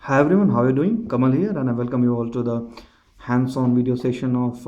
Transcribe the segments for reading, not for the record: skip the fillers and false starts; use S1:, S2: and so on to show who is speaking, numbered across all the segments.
S1: Hi everyone, how are you doing? Kamal here, and I welcome you all to the hands-on video session of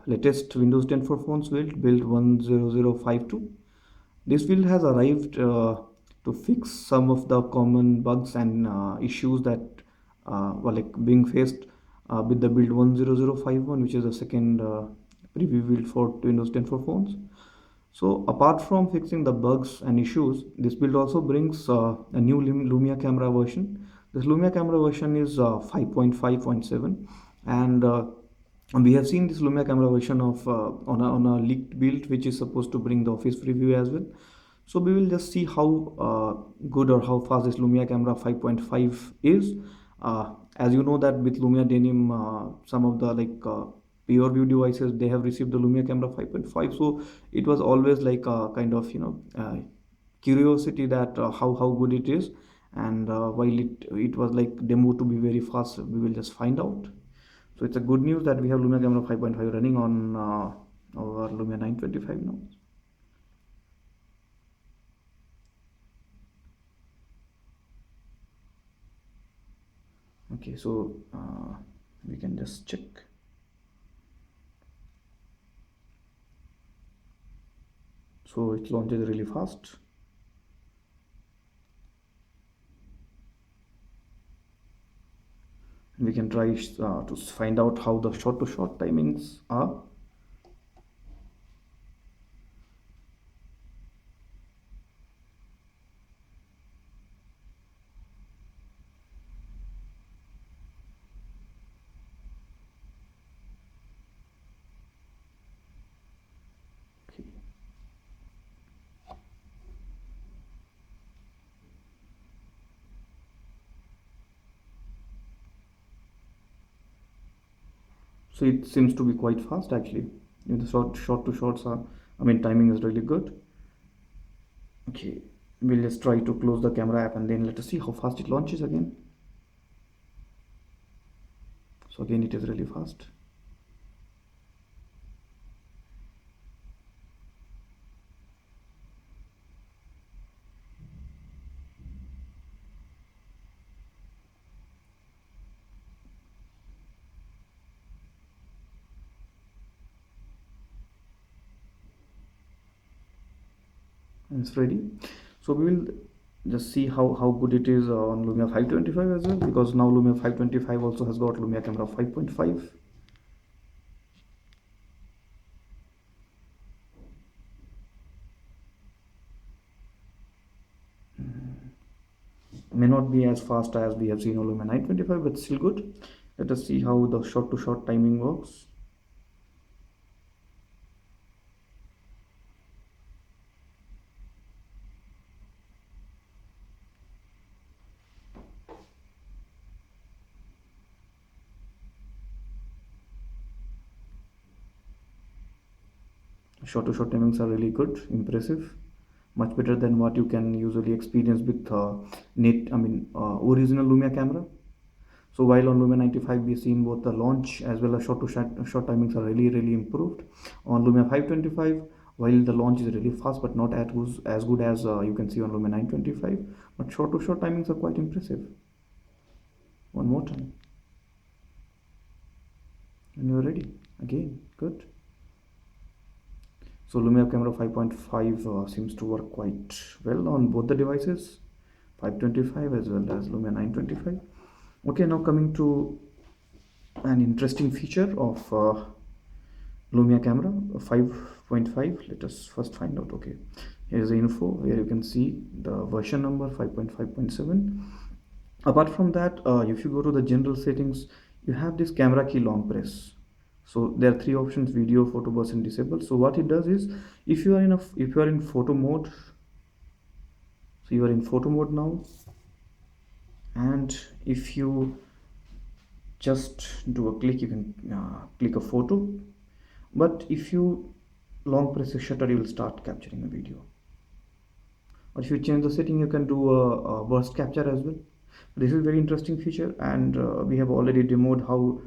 S1: latest Windows 10 for phones build 10052. This build has arrived to fix some of the common bugs and issues that were like being faced with the build 10051, which is the second preview build for Windows 10 for phones. So apart from fixing the bugs and issues, this build also brings a new Lumia Camera version. This Lumia Camera version is 5.5.7, and we have seen this Lumia Camera version of on a leaked build, which is supposed to bring the Office preview as well. So we will just see how good or how fast this Lumia Camera 5.5 is. As you know that with Lumia Denim, some of the pure view devices, they have received the Lumia Camera 5.5. So it was always like a kind of curiosity that how good it is, and while it was like demo to be very fast, we will just find out. So it's a good news that we have Lumia Camera 5.5 running on our Lumia 925 now. Okay, so we can just check. So it launches really fast. We can try to find out how the shot to shot timings are. Okay. So it seems to be quite fast actually. The shot to shots are, I mean, timing is really good. Okay, we'll just try to close the camera app and then let us see how fast it launches again. So again, it is really fast. And it's ready. So we will just see how good it is on Lumia 525 as well, because now Lumia 525 also has got Lumia Camera 5.5. May not be as fast as we have seen on Lumia 925, but still good. Let us see how the shot to shot timing works. Shot to shot timings are really good, impressive, much better than what you can usually experience with original Lumia camera. So while on Lumia 95 we've seen both the launch as well as shot to shot timings are really improved. On Lumia 525, while the launch is really fast but not as good as you can see on Lumia 925, but shot to shot timings are quite impressive. One more time, and you're ready again. Good. So Lumia Camera 5.5 seems to work quite well on both the devices, 525 as well as Lumia 925. Okay, now coming to an interesting feature of Lumia Camera 5.5. Let us first find out. Okay, here's the info where you can see the version number 5.5.7. Apart from that, if you go to the general settings, you have this camera key long press. So there are three options: video, photo burst, and disable. So what it does is, if you are in photo mode, so you are in photo mode now, and if you just do a click, you can click a photo. But if you long press the shutter, you will start capturing a video. Or if you change the setting, you can do a burst capture as well. This is very interesting feature, and we have already demoed how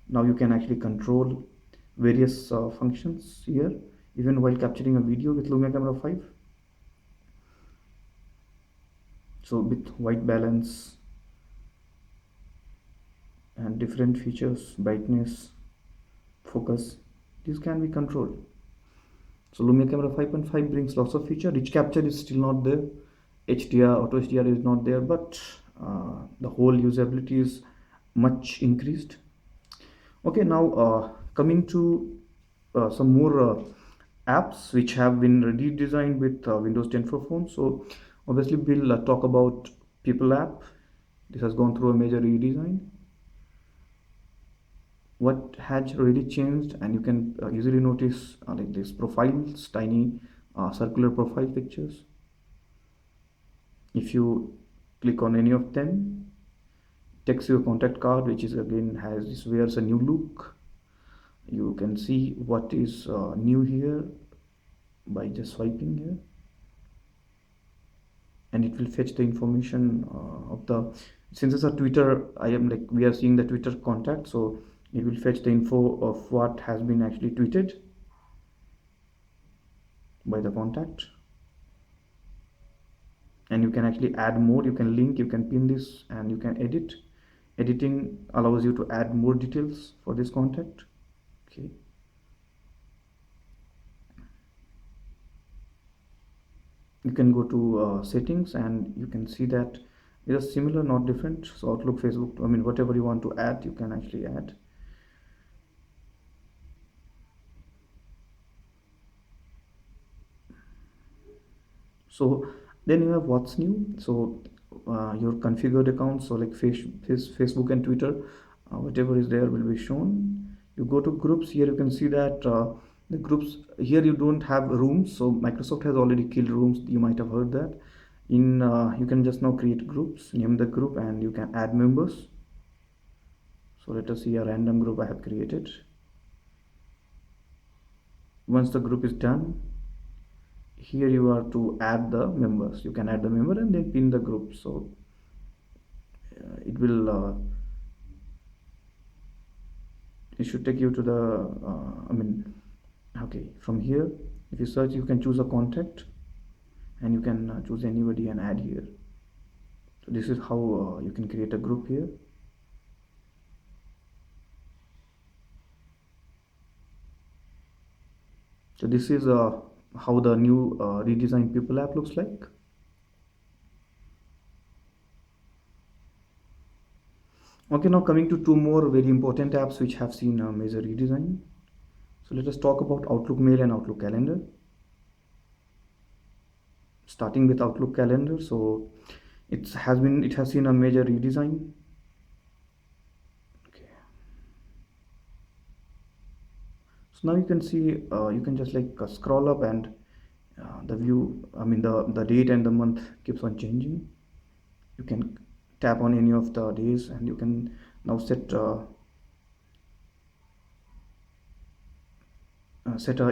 S1: now you can actually control various functions here even while capturing a video with Lumia Camera 5. So with white balance, and different features, brightness, focus, these can be controlled. So Lumia Camera 5.5 brings lots of feature. Rich capture is still not there. HDR, auto HDR is not there, but the whole usability is much increased. Okay, now coming to some more apps which have been redesigned with Windows 10 for phones. So obviously we'll talk about People app. This has gone through a major redesign. What has really changed, and you can easily notice like this profiles, tiny circular profile pictures. If you click on any of them, takes you a contact card, which is again has this wears a new look. You can see what is new here by just swiping here, and it will fetch the information of the, since it's a Twitter, I am like we are seeing the Twitter contact, so it will fetch the info of what has been actually tweeted by the contact. And you can actually add more, you can link, you can pin this, and you can edit. Editing allows you to add more details for this contact. Okay, you can go to settings, and you can see that it is similar, not different. So Outlook, Facebook, I mean whatever you want to add, you can actually add. So then you have what's new. So your configured accounts, so like Facebook and Twitter, whatever is there will be shown. You go to groups. Here you can see that the groups here you don't have rooms, so Microsoft has already killed rooms. You might have heard that. In you can just now create groups, name the group, and you can add members. So let us see a random group I have created. Once the group is done, here you are to add the members. You can add the member and then pin the group. So it will it should take you to the okay, from here if you search, you can choose a contact, and you can choose anybody and add here. So this is how you can create a group here. So this is how the new redesigned People app looks like. Okay, now coming to two more very important apps which have seen a major redesign. So let us talk about Outlook Mail and Outlook Calendar. Starting with Outlook Calendar, so it has seen a major redesign. Okay. So now you can see you can just like scroll up, and the view, the date and the month keeps on changing. You can tap on any of the days, and you can now set a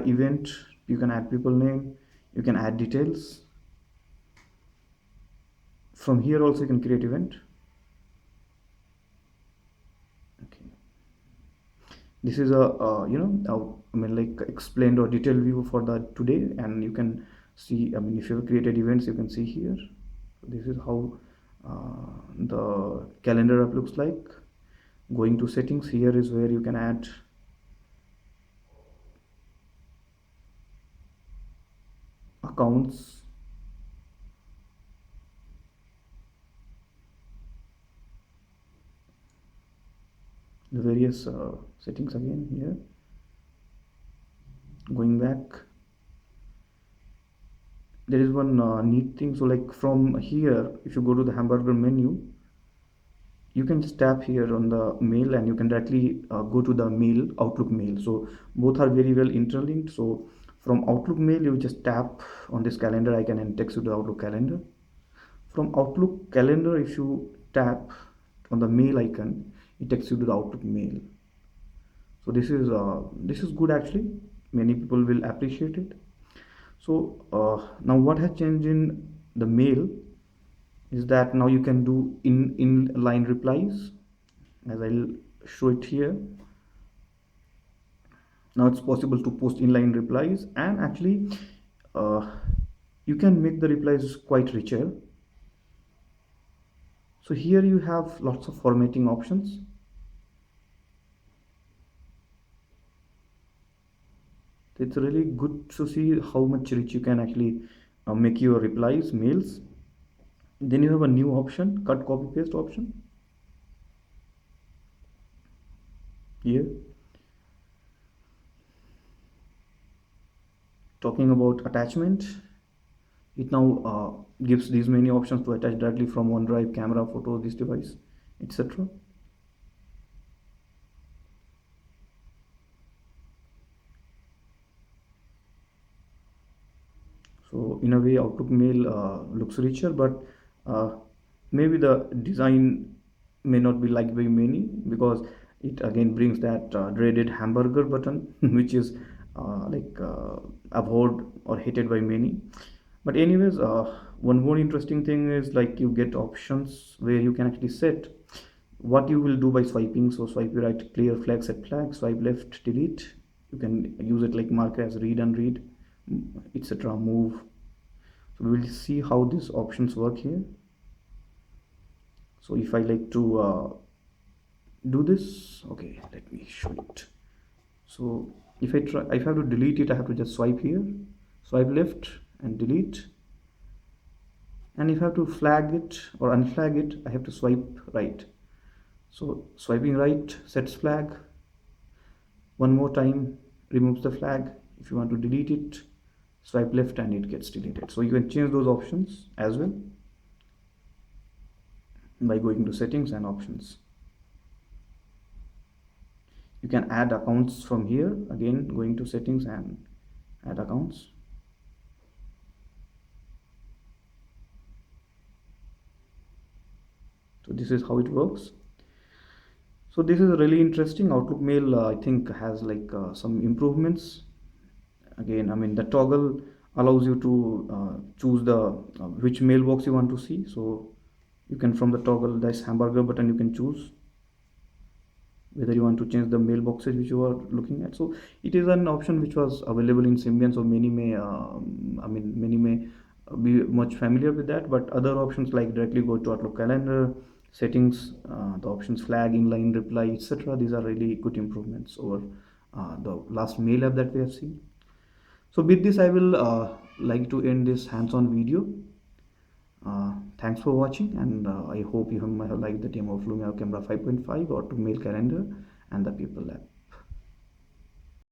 S1: event. You can add people name, you can add details. From here also you can create event. Okay, this is a like explained or detailed view for the today, and you can see, if you have created events, you can see here. So this is how the calendar app looks like. Going to settings, here is where you can add accounts, the various settings again here. Going back, there is one neat thing. So like from here, if you go to the hamburger menu, you can just tap here on the mail, and you can directly go to the mail, Outlook mail. So both are very well interlinked. So from Outlook mail, you just tap on this calendar icon and it takes you to Outlook calendar. From Outlook calendar, if you tap on the mail icon, it takes you to the Outlook mail. So this is good actually. Many people will appreciate it. So now what has changed in the mail is that now you can do inline replies, as I'll show it here. Now it's possible to post inline replies, and actually uh, you can make the replies quite richer. So here you have lots of formatting options. It's really good to see how much rich you can actually make your replies mails. Then you have a new option, cut copy paste option here. Talking about attachment, it now gives these many options to attach directly from OneDrive, camera, photo, this device, etc. So in a way, Outlook Mail looks richer, but uh, maybe the design may not be liked by many, because it again brings that dreaded hamburger button, which is abhorred or hated by many. But anyways, one more interesting thing is like you get options where you can actually set what you will do by swiping. So swipe right, clear flag, set flag. Swipe left, delete. You can use it like mark as read, unread, etc. Move. So we will see how these options work here. So if I like to do this, okay, let me show it. So if I have to delete it, I have to just swipe here, swipe left and delete. And if I have to flag it or unflag it, I have to swipe right. So swiping right sets flag. One more time removes the flag. If you want to delete it, swipe left and it gets deleted. So you can change those options as well by going to settings and options. You can add accounts from here, again going to settings and add accounts. So this is how it works. So this is really interesting. Outlook Mail I think has like some improvements. Again, I mean the toggle allows you to choose the which mailbox you want to see. So you can, from the toggle, this hamburger button, you can choose whether you want to change the mailboxes which you are looking at. So it is an option which was available in Symbian, so many may many may be much familiar with that. But other options like directly go to Outlook calendar settings, the options flag, inline reply, etc., these are really good improvements over the last mail app that we have seen. So with this I will like to end this hands-on video. Thanks for watching, and I hope you might have liked the demo of Lumia Camera 5.5 or to mail calendar and the people app.